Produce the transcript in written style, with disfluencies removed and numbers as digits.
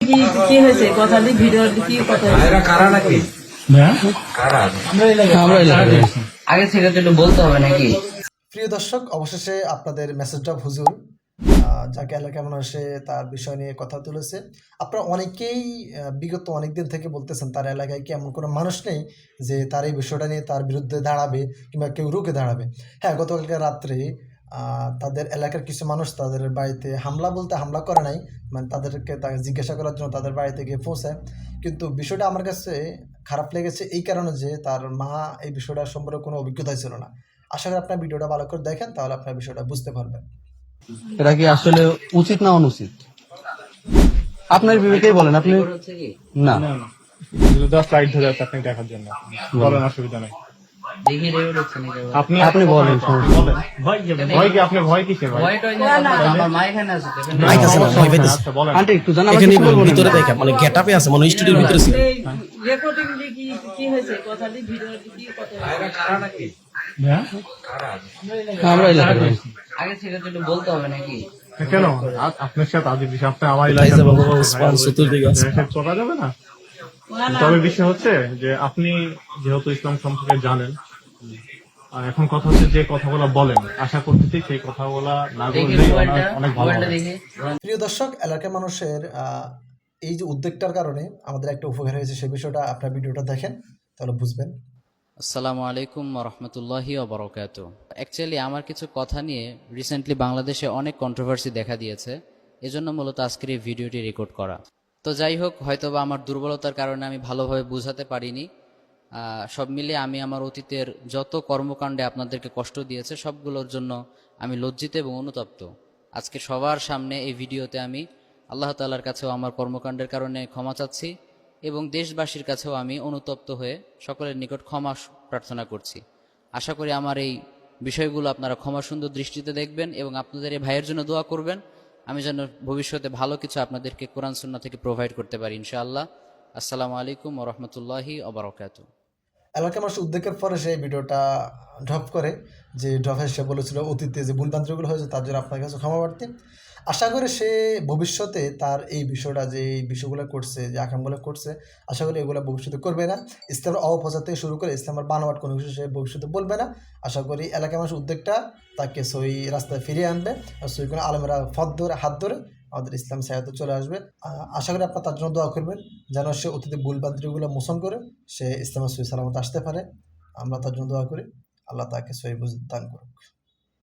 কি কি হয়েছে কথাটি ভিডিও কি কথা এরা কারা নাকি? কারা? আগে থেকে তো একটু বলতে হবে নাকি? প্রিয় দর্শক, অবশেষে আপনাদের মেসেজটা হুজুর যাকে এলাকা মানুষ আসে তার বিষয় নিয়ে কথা তুলেছে। আপনারা অনেকেই বিগত অনেকদিন থেকে বলতেছেন তার এলাকায় কি এমন কোনো মানুষ নেই যে তার এই বিষয়টা নিয়ে তার বিরুদ্ধে দাঁড়াবে কিংবা কেউ রুখে দাঁড়াবে। হ্যাঁ, গতকালকে রাত্রে তাদের এলাকার কিছু মানুষ তাদের বাড়িতে হামলা বলতে হামলা করে নাই, মানে তাদেরকে জিজ্ঞাসা করার জন্য তাদের বাড়িতে গিয়ে পৌঁছায়। কিন্তু বিষয়টা আমার কাছে খারাপ লেগেছে এই কারণে যে তার মা এই বিষয়টা সম্পর্কে কোনো অভিজ্ঞতা ছিল না। আশা করি আপনার ভিডিওটা ভালো করে দেখেন, তাহলে আপনার বিষয়টা বুঝতে পারবেন। এটা কি আসলে উচিত না অনুচিত? আপনার বিবেকেই বলেন। আপনি হচ্ছে কি না জাস্ট লাইট ধরে আছে আপনি দেখার জন্য, বলেন, অসুবিধা নেই। দেখি রেকর্ড হচ্ছে নাকি? আপনি আপনি বলেন, সমস্যা নেই। ভয় কি? আপনি ভয় কিসের ভয়? ভয় টয় না, আমার মা এখানে আছে তো, এখানে মাইক আছে না, ভয় পাইতেছে। আচ্ছা বলেন। আন্টি একটু জানা এখানে ভিতরে দেখে মানে গেটআপে আছে, মানে স্টুডিওর ভিতরে ছিল। রেকর্ডিং কি কি হয়েছে কথাটি ভিডিও কি কথা এরা কারা নাকি? কারা? আমরা এলাকার মানুষ। আগে থেকে তো একটু বলতে হবে নাকি? কেন আপনার সাথে আজ বিষয় আপনি আমার তাই এলাকার যে বাবা, লোক, ওসমান চতুর্দিকে আছে। চলা যাবে না। তবে বিষয় হচ্ছে যে আপনি যেহেতু ইসলাম সম্পর্কে জানেন, আর এখন কথা হচ্ছে যে কথাগুলো বলেন, আশা করতেছি সেই কথাগুলা না দেখি বললেই মোবাইলটা, অনেক ভালো মোবাইলটা হবে। দেখি। প্রিয় দর্শক, এলাকার মানুষের এই যে উদ্যোগটার কারণে আমাদের একটা উপকার হয়েছে, সেই বিষয়টা আপনার ভিডিওটা দেখেন, তাহলে বুঝবেন। আসসালামু আলাইকুম রহমতুল্লাহি ওবরাকাত। অ্যাকচুয়ালি আমার কিছু কথা নিয়ে রিসেন্টলি বাংলাদেশে অনেক কন্ট্রোভার্সি দেখা দিয়েছে, এজন্য মূলত আজকের এই ভিডিওটি রেকর্ড করা। তো যাই হোক, হয়তোবা আমার দুর্বলতার কারণে আমি ভালোভাবে বোঝাতে পারিনি। সব মিলিয়ে আমি আমার অতীতের যত কর্মকাণ্ডে আপনাদেরকে কষ্ট দিয়েছে সবগুলোর জন্য আমি লজ্জিত এবং অনুতপ্ত। আজকে সবার সামনে এই ভিডিওতে আমি আল্লাহ তাআলার কাছেও আমার কর্মকাণ্ডের কারণে ক্ষমা চাচ্ছি এবং দেশবাসীর কাছেও আমি অনুতপ্ত হয়ে সকলের নিকট ক্ষমা প্রার্থনা করছি। আশা করি আমার এই বিষয়গুলো আপনারা ক্ষমা সুন্দর দৃষ্টিতে দেখবেন এবং আপনাদের এই ভাইয়ের জন্য দোয়া করবেন, আমি যেন ভবিষ্যতে ভালো কিছু আপনাদেরকে কোরআন সুন্নাহ থেকে প্রোভাইড করতে পারি ইনশাআল্লাহ। আসসালামু আলাইকুম ওয়া রাহমাতুল্লাহি ওয়া বারাকাতুহু। এলাকার মানুষ উদ্যোগের পরে সেই ভিডিওটা ড্রপ করে, যে ড্রপে সে বলেছিল অতীতে যে ভুলভ্রান্তিগুলো হয়েছে তার জন্য আপনার কাছে ক্ষমা প্রার্থী। আশা করি সে ভবিষ্যতে তার এই বিষয়টা, যে এই বিষয়গুলো করছে, যে আকামগুলো করছে, আশা করি এগুলো ভবিষ্যতে করবে না। ইসলামের অপপ্রচার থেকে শুরু করে ইসলামের বানোয়াট কোনো কিছু সে ভবিষ্যতে বলবে না। আশা করি এলাকার মানুষ উদ্যোগটা তাকে সই রাস্তায় ফিরিয়ে আনবে, আর সই কোনো আলেমেরা হাত ধরে আমাদের ইসলাম সাহায্যে চলে আসবে। আশা করি আপনার তার জন্য দোয়া করবেন যেন সে অতীতে ভুলভ্রান্তিগুলো মোচন করে সে ইসলামের সই সালামত আসতে পারে। আমরা তার জন্য দোয়া করি, আল্লাহ তাকে সই বুঝ দান করুক।